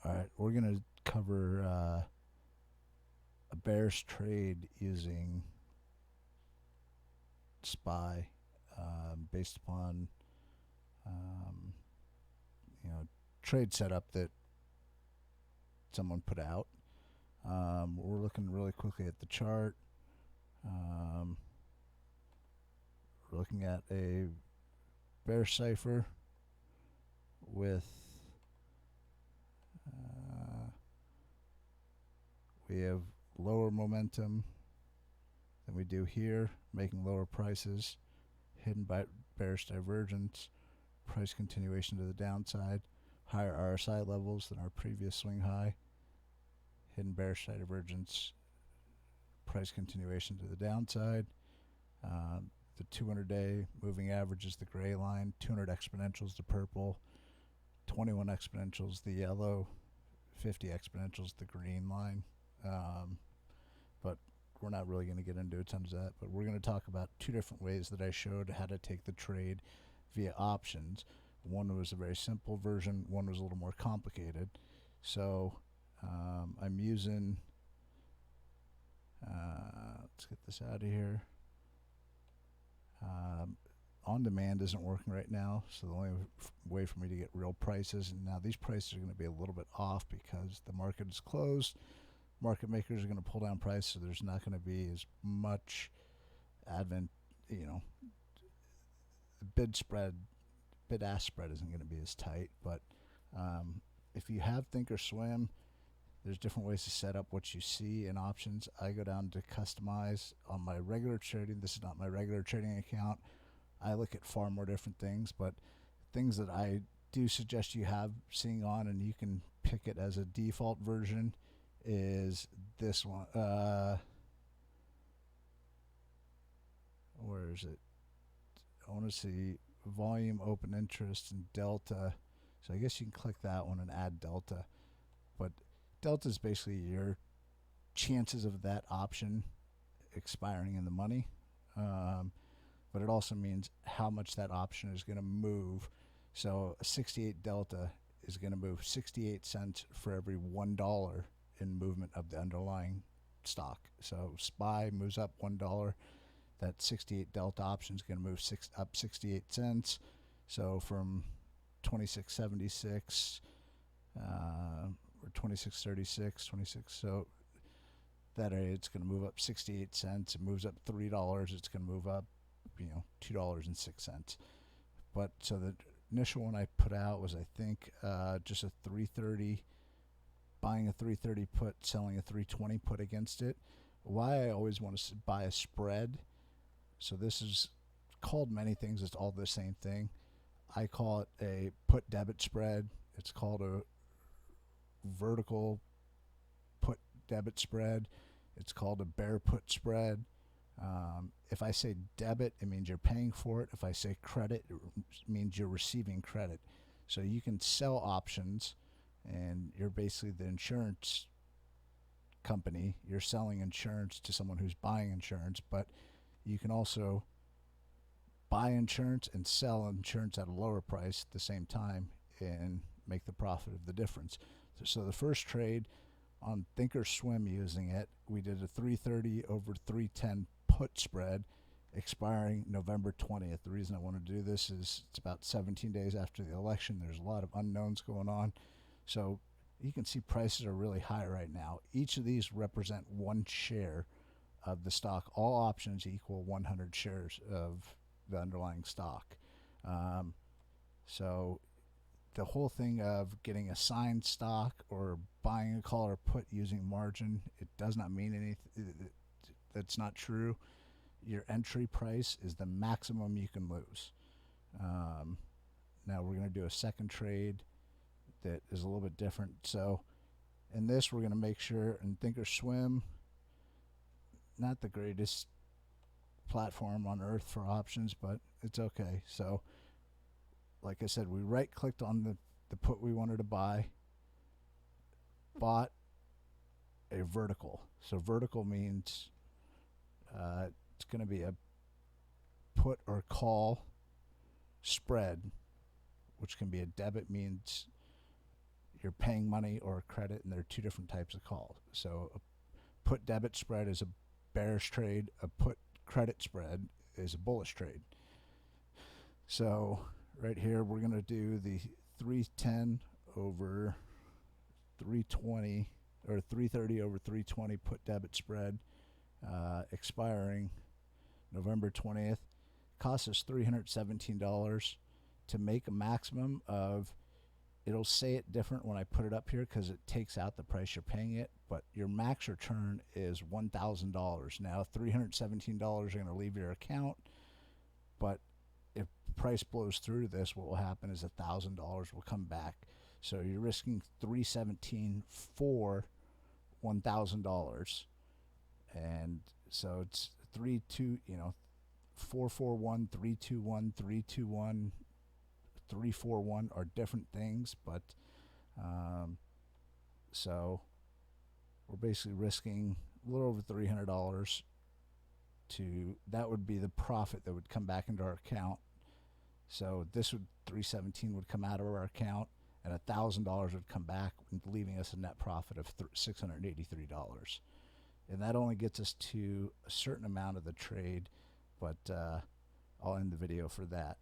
Alright, we're going to cover a bearish trade using SPY based upon trade setup that someone put out. We're looking really quickly at the chart. We're looking at a bearish Cypher with we have lower momentum than we do here, making lower prices, hidden by bearish divergence, price continuation to the downside, higher RSI levels than our previous swing high, hidden bearish divergence, price continuation to the downside. The 200-day moving average is the gray line, 200 exponentials the purple, 21 exponentials the yellow, 50 exponentials the green line. But we're not really going to get into a ton of that, but we're going to talk about two different ways that I showed how to take the trade via options. One was a very simple version, one was a little more complicated. So I'm using, let's get this out of here. On demand isn't working right now, so the only way for me to get real prices, and now these prices are going to be a little bit off because the market is closed. Market makers are going to pull down price, so there's not going to be as much the bid-ask spread isn't going to be as tight. But if you have Thinkorswim, there's different ways to set up what you see in options. I go down to customize on my regular trading. This is not my regular trading account. I look at far more different things, but things that I do suggest you have seeing on, and you can pick it as a default version, is this one. Where is it? I want to see volume, open interest, and delta. So I guess you can click that one and add delta. But delta is basically your chances of that option expiring in the money. But it also means how much that option is going to move. So a 68 delta is going to move 68 cents for every $1 in movement of the underlying stock. So SPY moves up $1. That 68 delta option is going to move up 68 cents. So from 26.76 or 26.36, 26. So that it's going to move up 68 cents. It moves up $3. It's going to move up, $2.06. But so the initial one I put out was, I think, just a 330, buying a 330 put, selling a 320 put against it. Why I always want to buy a spread. So this is called many things. It's all the same thing. I call it a put debit spread. It's called a vertical put debit spread. It's called a bear put spread. If I say debit, it means you're paying for it. If I say credit, it means you're receiving credit. So you can sell options, and you're basically the insurance company. You're selling insurance to someone who's buying insurance, but you can also buy insurance and sell insurance at a lower price at the same time and make the profit of the difference. So the first trade on Thinkorswim using it, we did a 330 over 310 put spread expiring November 20th. The reason I want to do this is it's about 17 days after the election. There's a lot of unknowns going on. So you can see prices are really high right now. Each of these represent one share of the stock. All options equal 100 shares of the underlying stock. So the whole thing of getting assigned stock or buying a call or put using margin, it does not mean anything. That's not true. Your entry price is the maximum you can lose. Now we're going to do a second trade that is a little bit different. So in this, we're going to make sure, in Thinkorswim, not the greatest platform on earth for options, but it's okay. So like I said, we right clicked on the put we wanted to buy, bought a vertical. So vertical means it's going to be a put or call spread, which can be a debit, means you're paying money or credit, and there are two different types of calls. So a put debit spread is a bearish trade. A put credit spread is a bullish trade. So right here we're going to do the 310 over 320, or 330 over 320 put debit spread, expiring November 20th. Costs us $317 to make a maximum of, it'll say it different when I put it up here because it takes out the price you're paying it, but your max return is $1,000. Now $317 are going to leave your account, but if the price blows through this, what will happen is $1,000 will come back. So you're risking $317 for $1,000, and so it's 441, 321, 321, 341 are different things, but so we're basically risking a little over $300 to, that would be the profit that would come back into our account. So this would, 317 would come out of our account, and $1,000 would come back, leaving us a net profit of $683. And that only gets us to a certain amount of the trade, but I'll end the video for that.